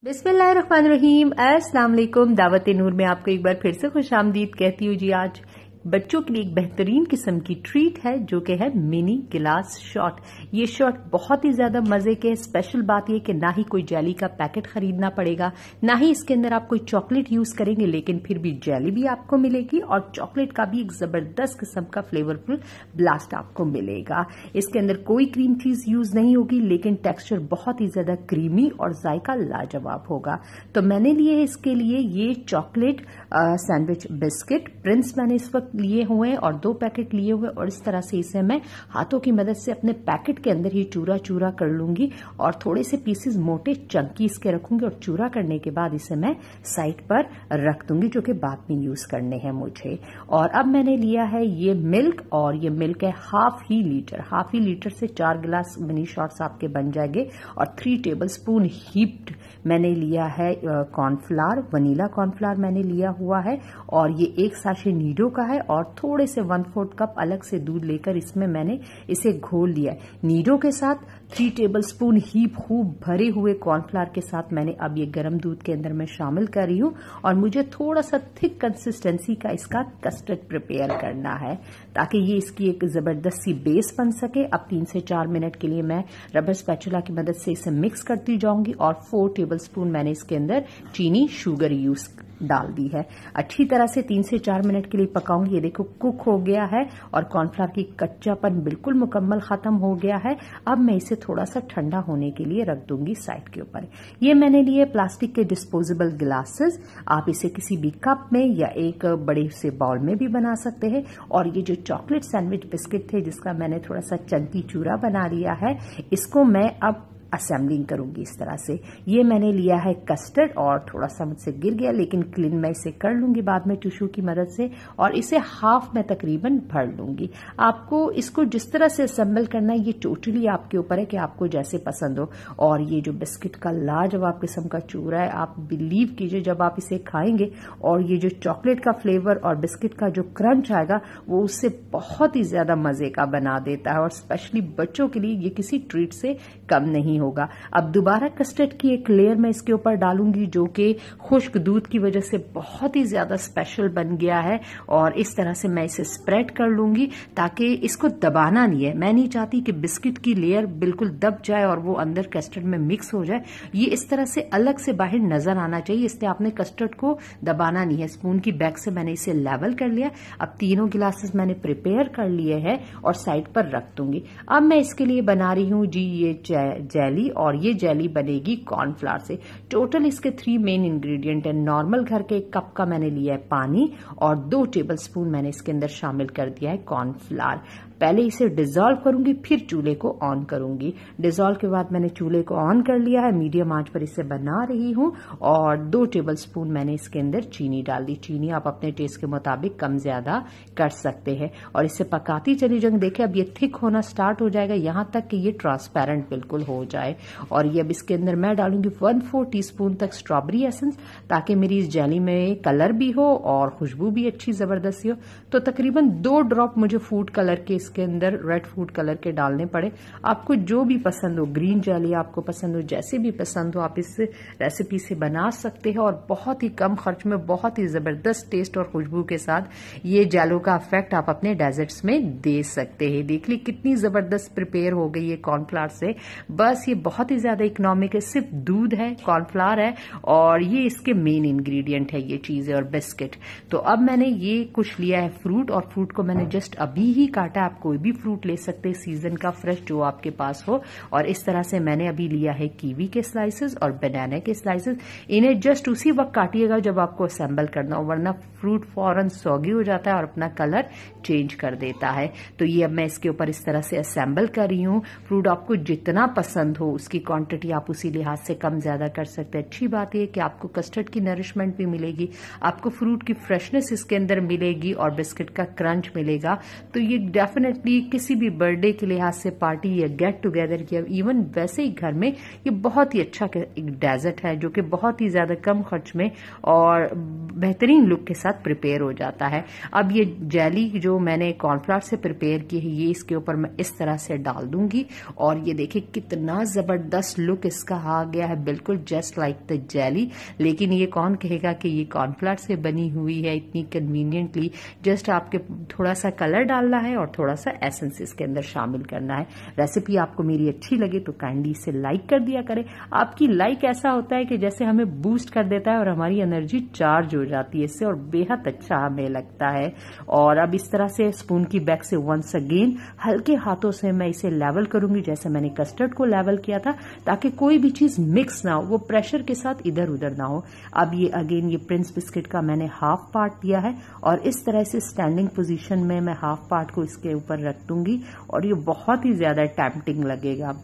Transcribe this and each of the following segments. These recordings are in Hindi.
बिस्मिल्लाहिर्रहमानिर्रहीम। अस्सलाम वालेकुम। दावत नूर में आपको एक बार फिर से खुशामदीद कहती हूँ जी। आज बच्चों के लिए एक बेहतरीन किस्म की ट्रीट है जो कि है मिनी गिलास शॉट। ये शॉट बहुत ही ज्यादा मजे के। स्पेशल बात यह कि ना ही कोई जेली का पैकेट खरीदना पड़ेगा, ना ही इसके अंदर आप कोई चॉकलेट यूज करेंगे, लेकिन फिर भी जेली भी आपको मिलेगी और चॉकलेट का भी एक जबरदस्त किस्म का फ्लेवरफुल ब्लास्ट आपको मिलेगा। इसके अंदर कोई क्रीम चीज यूज नहीं होगी, लेकिन टेक्सचर बहुत ही ज्यादा क्रीमी और जायका लाजवाब होगा। तो मैंने लिए इसके लिए ये चॉकलेट सैंडविच बिस्किट प्रिंस मैंने इस वक्त लिए हुए हैं और 2 पैकेट लिए हुए, और इस तरह से इसे मैं हाथों की मदद से अपने पैकेट के अंदर ही चूरा चूरा कर लूंगी और थोड़े से पीसेस मोटे चंकी इसके रखूंगी और चूरा करने के बाद इसे मैं साइड पर रख दूंगी, जो कि बाद में यूज करने हैं मुझे। और अब मैंने लिया है ये मिल्क, और ये मिल्क है हाफ ही लीटर से 4 गिलास मिनी शॉट्स आपके बन जाएंगे। और 3 टेबल स्पून हीप्ड मैंने लिया है कॉर्नफ्लावर, वनीला कॉर्नफ्लावर मैंने लिया हुआ है, और ये 1 साशे नीडो का है, और थोड़े से 1/4 कप अलग से दूध लेकर इसमें मैंने इसे घोल लिया है। नीडो के साथ 3 टेबल स्पून ही खूब भरे हुए कॉर्नफ्लावर के साथ मैंने अब ये गर्म दूध के अंदर मैं शामिल कर रही हूँ, और मुझे थोड़ा सा थिक कंसिस्टेंसी का इसका कस्टर्ड प्रिपेयर करना है ताकि ये इसकी एक जबरदस्त सी बेस बन सके। अब 3 से 4 मिनट के लिए मैं रबर स्पैचुला की मदद से इसे मिक्स करती जाऊंगी, और 4 टेबल स्पून मैंने इसके अंदर चीनी शुगर यूज डाल दी है। अच्छी तरह से 3 से 4 मिनट के लिए पकाऊंगी। ये देखो कुक हो गया है और कॉर्नफ्लावर की कच्चापन बिल्कुल मुकम्मल खत्म हो गया है। अब मैं इसे थोड़ा सा ठंडा होने के लिए रख दूंगी साइड के ऊपर। ये मैंने लिए प्लास्टिक के डिस्पोजेबल ग्लासेस। आप इसे किसी भी कप में या एक बड़े से बाउल में भी बना सकते हैं। और ये जो चॉकलेट सैंडविच बिस्किट थे जिसका मैंने थोड़ा सा चंकी चूरा बना लिया है, इसको मैं अब असेंबलिंग करूंगी इस तरह से। ये मैंने लिया है कस्टर्ड, और थोड़ा सा मुझसे गिर गया, लेकिन क्लीन मैं इसे कर लूंगी बाद में टिश्यू की मदद से, और इसे हाफ में तकरीबन भर लूंगी। आपको इसको जिस तरह से असेंबल करना है ये टोटली आपके ऊपर है कि आपको जैसे पसंद हो। और ये जो बिस्किट का लाजवाब किस्म का चूरा है, आप बिलीव कीजिए जब आप इसे खाएंगे और ये जो चॉकलेट का फ्लेवर और बिस्किट का जो क्रंच आएगा वो उससे बहुत ही ज्यादा मजे का बना देता है। और स्पेशली बच्चों के लिए ये किसी ट्रीट से कम नहीं होगा। अब दोबारा कस्टर्ड की एक लेयर मैं इसके ऊपर डालूंगी जो कि खुश्क दूध की वजह से बहुत ही ज्यादा स्पेशल बन गया है, और इस तरह से मैं इसे स्प्रेड कर लूंगी ताकि इसको दबाना नहीं है। मैं नहीं चाहती कि बिस्किट की लेयर बिल्कुल दब जाए और वो अंदर कस्टर्ड में मिक्स हो जाए। ये इस तरह से अलग से बाहर नजर आना चाहिए, इसलिए आपने कस्टर्ड को दबाना नहीं है। स्पून की बैक से मैंने इसे लेवल कर लिया। अब 3 गिलासेस मैंने प्रिपेयर कर लिए हैं और साइड पर रख दूंगी। अब मैं इसके लिए बना रही हूं जी ये जेली, और ये जेली बनेगी कॉर्नफ्लावर से। टोटल इसके 3 मेन इंग्रेडिएंट है। नॉर्मल घर के 1 कप का मैंने लिया है पानी, और 2 टेबल स्पून मैंने इसके अंदर शामिल कर दिया है कॉर्नफ्लावर। पहले इसे डिसॉल्व करूंगी, फिर चूल्हे को ऑन करूंगी। डिसॉल्व के बाद मैंने चूल्हे को ऑन कर लिया है, मीडियम आंच पर इसे बना रही हूं, और 2 टेबल स्पून मैंने इसके अंदर चीनी डाल दी। चीनी आप अपने टेस्ट के मुताबिक कम ज्यादा कर सकते हैं, और इसे पकाती चली जाएंगे। देखिए अब ये थिक होना स्टार्ट हो जाएगा, यहां तक कि ये ट्रांसपेरेंट बिल्कुल हो जाए। और ये अब इसके अंदर मैं डालूंगी 1/4 टीस्पून तक स्ट्रॉबेरी एसेंस, ताकि मेरी इस जेली में कलर भी हो और खुशबू भी अच्छी जबरदस्ती हो। तो तकरीबन 2 ड्रॉप मुझे फूड कलर के इसके अंदर रेड फूड कलर के डालने पड़े। आपको जो भी पसंद हो, ग्रीन जेली आपको पसंद हो, जैसे भी पसंद हो आप इस रेसिपी से बना सकते हैं, और बहुत ही कम खर्च में बहुत ही जबरदस्त टेस्ट और खुशबू के साथ ये जेलो का इफेक्ट आप अपने डेजर्ट्स में दे सकते हैं। देख ली कितनी जबरदस्त प्रिपेयर हो गई है कॉर्नफ्लावर से। बस ये बहुत ही ज्यादा इकोनॉमिक है, सिर्फ दूध है, कॉर्नफ्लावर है, और ये इसके मेन इंग्रेडिएंट है ये चीजें और बिस्किट। तो अब मैंने ये कुछ लिया है फ्रूट, और फ्रूट को मैंने जस्ट अभी ही काटा। आप कोई भी फ्रूट ले सकते हैं सीजन का फ्रेश जो आपके पास हो। और इस तरह से मैंने अभी लिया है कीवी के स्लाइसेस और बनाना के स्लाइसेस। इन्हें जस्ट उसी वक्त काटिएगा जब आपको असेंबल करना हो, वरना फ्रूट फौरन सॉगी हो जाता है और अपना कलर चेंज कर देता है। तो ये अब मैं इसके ऊपर इस तरह से असेंबल कर रही हूँ। फ्रूट आपको जितना पसंद हो उसकी क्वांटिटी आप उसी लिहाज से कम ज्यादा कर सकते हैं। अच्छी बात यह कि आपको कस्टर्ड की नरिशमेंट भी मिलेगी, आपको फ्रूट की फ्रेशनेस इसके अंदर मिलेगी, और बिस्किट का क्रंच मिलेगा। तो ये डेफिनेटली डेफिनेटली किसी भी बर्थडे के लिहाज से पार्टी या गेट टुगेदर की, इवन वैसे ही घर में ये बहुत ही अच्छा एक डेजर्ट है जो कि बहुत ही ज्यादा कम खर्च में और बेहतरीन लुक के साथ प्रिपेयर हो जाता है। अब ये जेली जो मैंने कॉर्नफ्लावर से प्रिपेयर की है ये इसके ऊपर मैं इस तरह से डाल दूंगी और ये देखिए कितना जबरदस्त लुक इसका आ गया है, बिल्कुल जस्ट लाइक द जेली। लेकिन ये कौन कहेगा कि ये कॉर्नफ्लावर से बनी हुई है इतनी कन्वीनियंटली। जस्ट आपके थोड़ा सा कलर डालना है और थोड़ा सा एसेंस इसके अंदर शामिल करना है। रेसिपी आपको मेरी अच्छी लगे तो काइंडली इसे लाइक कर दिया करें। आपकी लाइक ऐसा होता है कि जैसे हमें बूस्ट कर देता है और हमारी एनर्जी चार्ज हो जाती है इससे और बेहद अच्छा हमें लगता है। और अब इस तरह से स्पून की बैक से वंस अगेन हल्के हाथों से मैं इसे लेवल करूंगी जैसे मैंने कस्टर्ड को लेवल किया था, ताकि कोई भी चीज मिक्स ना हो, वो प्रेशर के साथ इधर उधर ना हो। अब ये अगेन ये प्रिंस बिस्किट का मैंने हाफ पार्ट दिया है और इस तरह से स्टैंडिंग पोजीशन में मैं हाफ पार्ट को इसके ऊपर रख दूंगी और ये बहुत ही ज्यादा टेम्पटिंग लगेगा।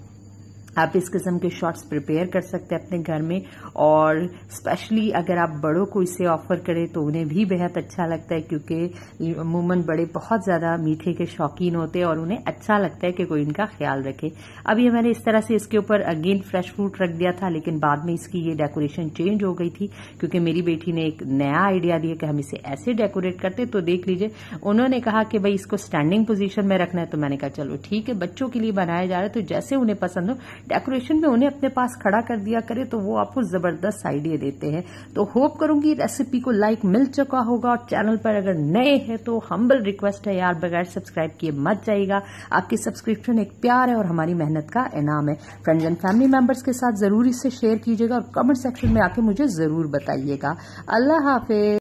आप इस किस्म के शॉट्स प्रिपेयर कर सकते हैं अपने घर में और स्पेशली अगर आप बड़ों को इसे ऑफर करें तो उन्हें भी बेहद अच्छा लगता है, क्योंकि अमूमन बड़े बहुत ज्यादा मीठे के शौकीन होते हैं और उन्हें अच्छा लगता है कि कोई इनका ख्याल रखे। अब ये मैंने इस तरह से इसके ऊपर अगेन फ्रेश फ्रूट रख दिया था, लेकिन बाद में इसकी ये डेकोरेशन चेंज हो गई थी क्योंकि मेरी बेटी ने एक नया आइडिया दिया कि हम इसे ऐसे डेकोरेट करते। तो देख लीजिए, उन्होंने कहा कि भाई इसको स्टैंडिंग पोजीशन में रखना है, तो मैंने कहा चलो ठीक है, बच्चों के लिए बनाया जा रहा है तो जैसे उन्हें पसंद हो डेकोरेशन में उन्हें अपने पास खड़ा कर दिया करे तो वो आपको जबरदस्त आइडिया देते हैं। तो होप करूंगी रेसिपी को लाइक मिल चुका होगा और चैनल पर अगर नए हैं तो हम्बल रिक्वेस्ट है यार, बगैर सब्सक्राइब किए मत जाइएगा। आपकी सब्सक्रिप्शन एक प्यार है और हमारी मेहनत का इनाम है। फ्रेंड्स एंड फैमिली मेंबर्स के साथ जरूर इसे शेयर कीजिएगा और कमेंट सेक्शन में आके मुझे जरूर बताइएगा। अल्लाह हाफिज।